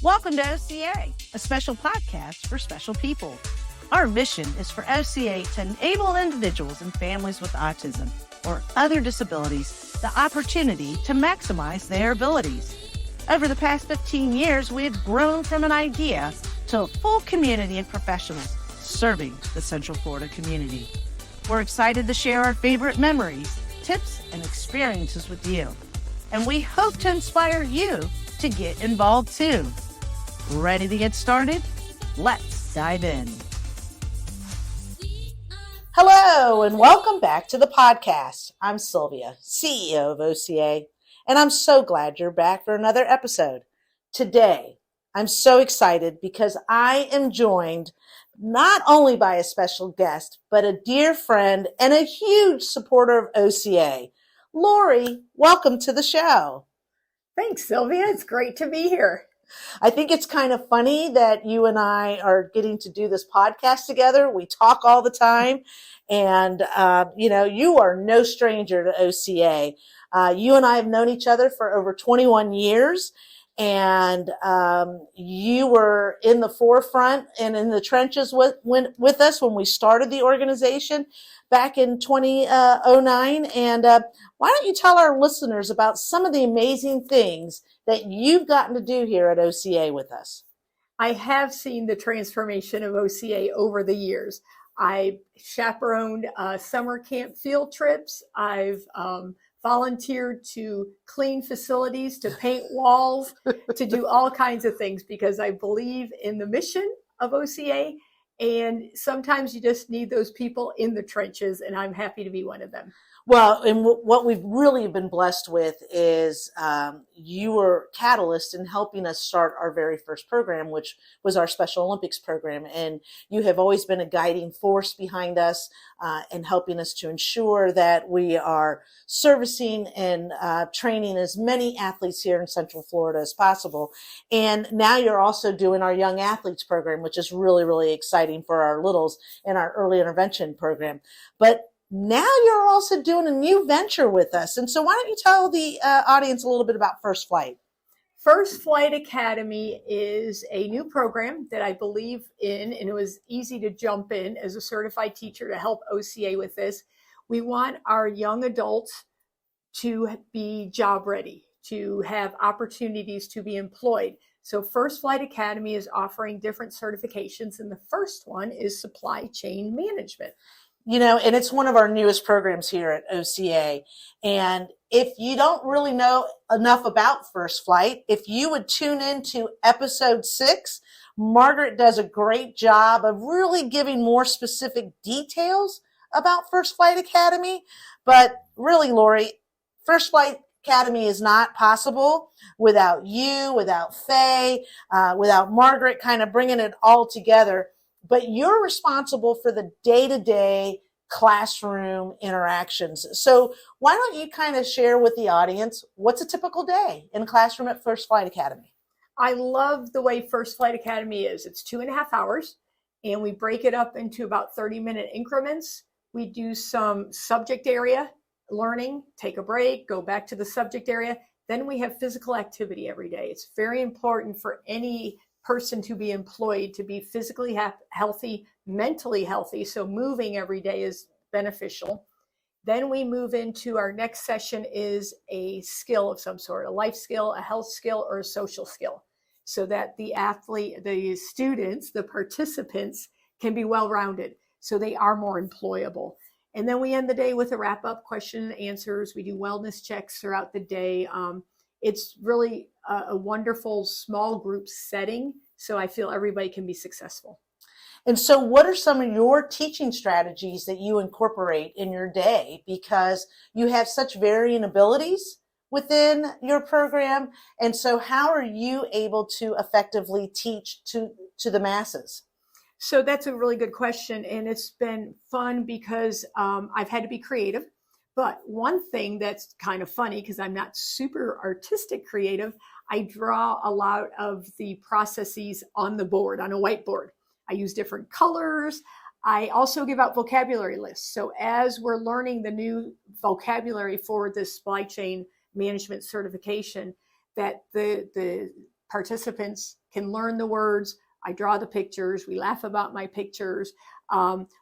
Welcome to OCA, a special podcast for special people. Our mission is for OCA to enable individuals and families with autism or other disabilities the opportunity to maximize their abilities. Over the past 15 years, we have grown from an idea to a full community of professionals serving the Central Florida community. We're excited to share our favorite memories, tips, and experiences with you. And we hope to inspire you to get involved too. Ready to get started? Let's dive in. Hello, and welcome back to the podcast. I'm Silvia, CEO of OCA, and I'm so glad you're back for another episode. Today, I'm so excited because I am joined not only by a special guest, but a dear friend and a huge supporter of OCA. Laurie, welcome to the show. Thanks, Silvia. It's great to be here. I think it's kind of funny that you and I are getting to do this podcast together. We talk all the time, and, you are no stranger to OCA. You and I have known each other for over 21 years. And you were in the forefront and in the trenches with us when we started the organization back in 2009. And why don't you tell our listeners about some of the amazing things that you've gotten to do here at OCA with us? I have seen the transformation of OCA over the years. I chaperoned summer camp field trips. I've volunteered to clean facilities, to paint walls, to do all kinds of things because I believe in the mission of OCA. And sometimes you just need those people in the trenches, and I'm happy to be one of them. Well, and what we've really been blessed with is you were catalyst in helping us start our very first program, which was our Special Olympics program. And you have always been a guiding force behind us and helping us to ensure that we are servicing and training as many athletes here in Central Florida as possible. And now you're also doing our Young Athletes program, which is really, really exciting for our littles and our early intervention program. But now you're also doing a new venture with us. And so why don't you tell the audience a little bit about First Flight? First Flight Academy is a new program that I believe in, and it was easy to jump in as a certified teacher to help OCA with this. We want our young adults to be job ready, to have opportunities to be employed. So First Flight Academy is offering different certifications, and the first one is supply chain management. And it's one of our newest programs here at OCA. And if you don't really know enough about First Flight, if you would tune into episode 6, Margaret does a great job of really giving more specific details about First Flight Academy. But really, Laurie, First Flight Academy is not possible without you, without Faye, without Margaret kind of bringing it all together. But you're responsible for the day-to-day classroom interactions. So why don't you kind of share with the audience what's a typical day in a classroom at First Flight Academy? I love the way First Flight Academy is. It's 2.5 hours, and we break it up into about 30-minute increments. We do some subject area learning, take a break, go back to the subject area. Then we have physical activity every day. It's very important for any person to be employed, to be physically healthy, mentally healthy. So moving every day is beneficial. Then we move into our next session is a skill of some sort, a life skill, a health skill, or a social skill, so that the athlete, the students, the participants can be well-rounded, so they are more employable. And then we end the day with a wrap-up question and answers. We do wellness checks throughout the day. It's really a wonderful small group setting, so I feel everybody can be successful. And so what are some of your teaching strategies that you incorporate in your day? Because you have such varying abilities within your program. And so how are you able to effectively teach to the masses? So that's a really good question. And it's been fun because I've had to be creative. But one thing that's kind of funny, because I'm not super artistic creative, I draw a lot of the processes on the board, on a whiteboard. I use different colors. I also give out vocabulary lists. So as we're learning the new vocabulary for this supply chain management certification, that the participants can learn the words. I draw the pictures. We laugh about my pictures.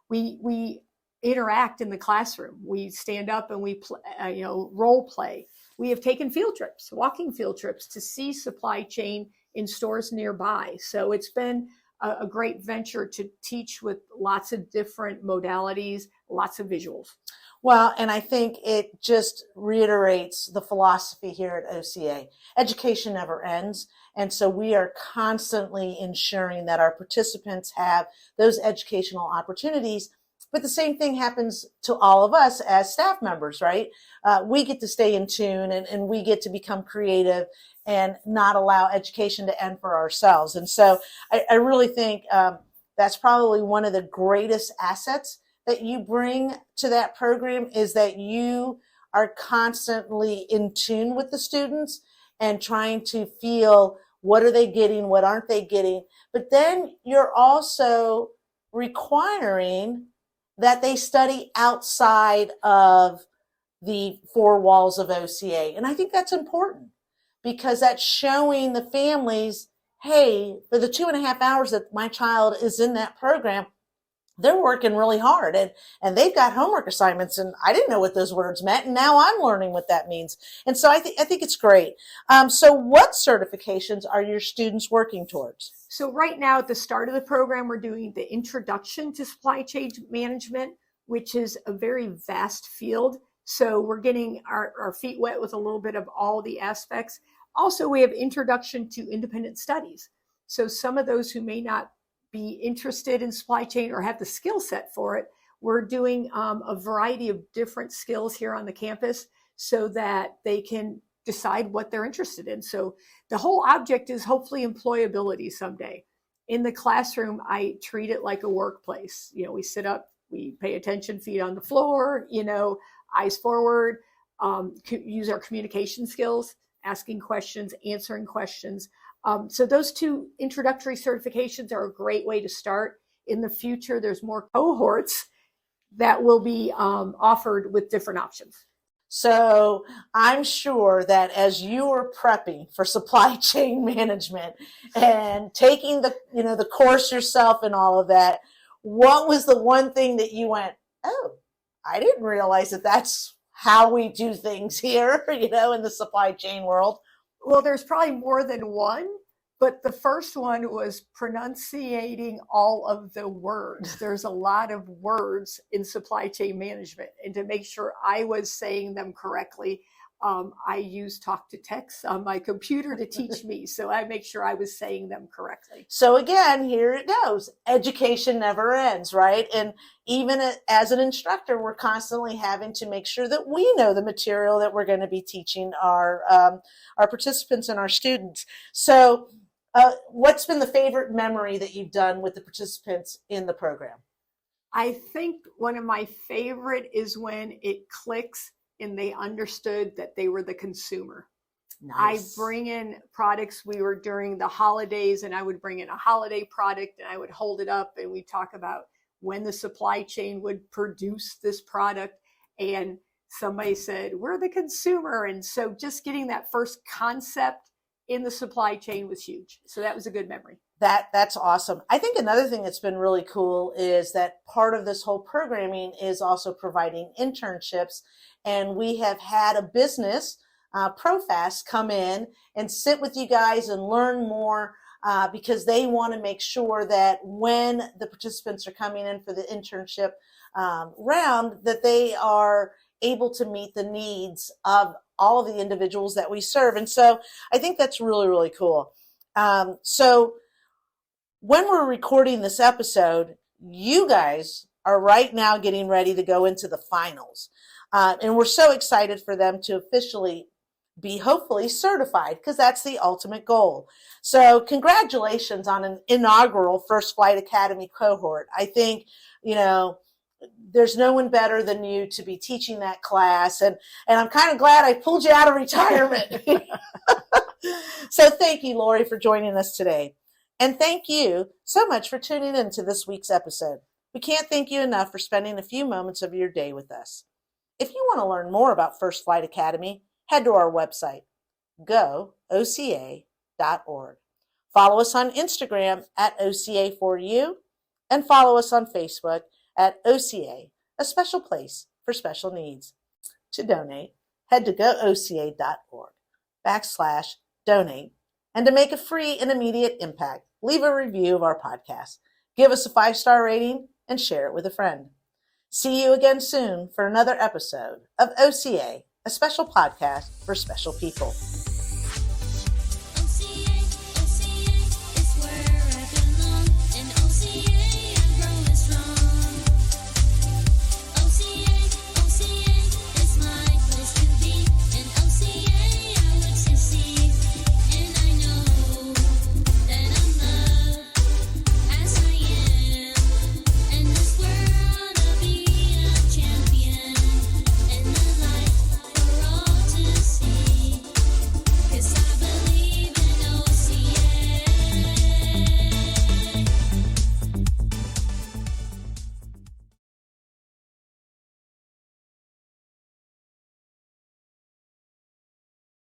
We interact in the classroom. We stand up and we role play. We have taken field trips, walking field trips, to see supply chain in stores nearby. So it's been a great venture to teach with lots of different modalities, lots of visuals. Well, and I think it just reiterates the philosophy here at OCA. Education never ends. And so we are constantly ensuring that our participants have those educational opportunities. But the same thing happens to all of us as staff members, right? We get to stay in tune and we get to become creative and not allow education to end for ourselves. And so I really think that's probably one of the greatest assets that you bring to that program, is that you are constantly in tune with the students and trying to feel what are they getting, what aren't they getting. But then you're also requiring that they study outside of the four walls of OCA. And I think that's important, because that's showing the families, hey, for the 2.5 hours that my child is in that program, they're working really hard and they've got homework assignments, and I didn't know what those words meant, and now I'm learning what that means. And so I think it's great. So what certifications are your students working towards? So right now at the start of the program, we're doing the Introduction to Supply Chain Management, which is a very vast field. So we're getting our feet wet with a little bit of all the aspects. Also, we have Introduction to Independent Studies. So some of those who may not be interested in supply chain or have the skill set for it, we're doing a variety of different skills here on the campus so that they can decide what they're interested in. So the whole object is hopefully employability someday. In the classroom, I treat it like a workplace. We sit up, we pay attention, feet on the floor, eyes forward, use our communication skills, asking questions, answering questions. So those two introductory certifications are a great way to start. In the future, there's more cohorts that will be offered with different options. So I'm sure that as you were prepping for supply chain management and taking the course yourself and all of that, what was the one thing that you went, oh, I didn't realize that that's how we do things here, in the supply chain world? Well, there's probably more than one, but the first one was pronunciating all of the words. There's a lot of words in supply chain management, and to make sure I was saying them correctly, I use talk to text on my computer to teach me, so I make sure I was saying them correctly. So again, here it goes. Education never ends, right? And even as an instructor, we're constantly having to make sure that we know the material that we're going to be teaching our participants and our students. So what's been the favorite memory that you've done with the participants in the program? I think one of my favorite is when it clicks and they understood that they were the consumer. Nice. I bring in products. We were during the holidays, and I would bring in a holiday product and I would hold it up and we talk about when the supply chain would produce this product. And somebody said, we're the consumer. And so just getting that first concept in the supply chain was huge. So that was a good memory. That's awesome. I think another thing that's been really cool is that part of this whole programming is also providing internships. And we have had a business, Profast, come in and sit with you guys and learn more because they want to make sure that when the participants are coming in for the internship round, that they are able to meet the needs of all of the individuals that we serve. And so I think that's really, really cool. So when we're recording this episode, you guys are right now getting ready to go into the finals. And we're so excited for them to officially be hopefully certified, because that's the ultimate goal. So congratulations on an inaugural First Flight Academy cohort. I think, there's no one better than you to be teaching that class. And I'm kind of glad I pulled you out of retirement. So thank you, Laurie, for joining us today. And thank you so much for tuning in to this week's episode. We can't thank you enough for spending a few moments of your day with us. If you want to learn more about First Flight Academy, head to our website, gooca.org. Follow us on Instagram at OCA4U and follow us on Facebook at OCA, a special place for special needs. To donate, head to gooca.org/donate. And to make a free and immediate impact, leave a review of our podcast. Give us a 5-star rating and share it with a friend. See you again soon for another episode of OCA, a special podcast for special people.